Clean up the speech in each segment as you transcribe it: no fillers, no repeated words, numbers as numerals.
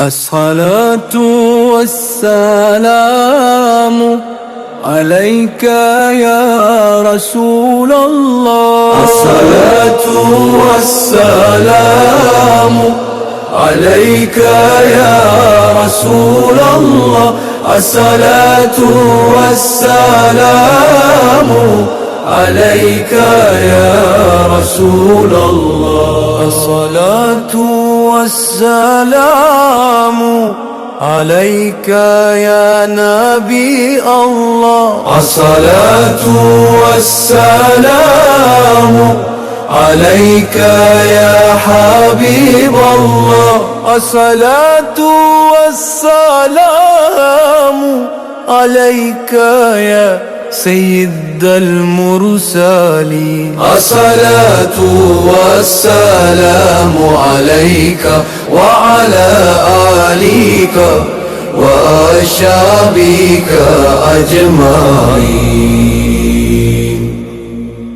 الصلاة والسلام عليك يا رسول الله. الصلاة والسلام عليك يا رسول الله. الصلاة والسلام عليك يا رسول الله. الصلاة والسلام عليك يا نبي الله. الصلاة والسلام عليك يا حبيب الله. الصلاة والسلام عليك يا سيد المرسلين. الصلاة والسلام عليك وعلى آلك وأصحابك أجمعين.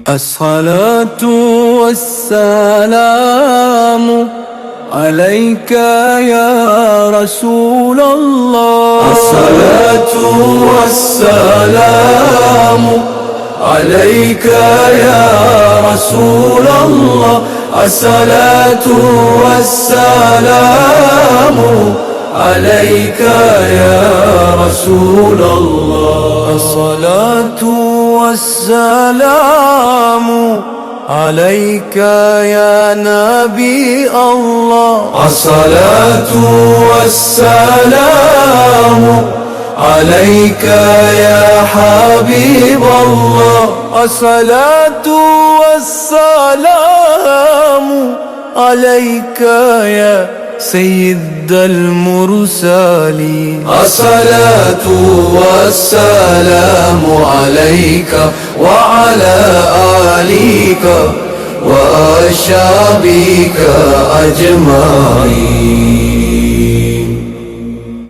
الصلاة والسلام عليك يا رسول الله. الصلاة والسلام عليك يا رسول الله. الصلاة والسلام عليك يا رسول الله. الصلاة والسلام عليك يا نبي الله. الصلاة والسلام عليك يا حبيب الله. الصلاة والسلام عليك يا سيد المرسلين. الصلاة والسلام عليك وعلى آلك وأصحابك أجمعين.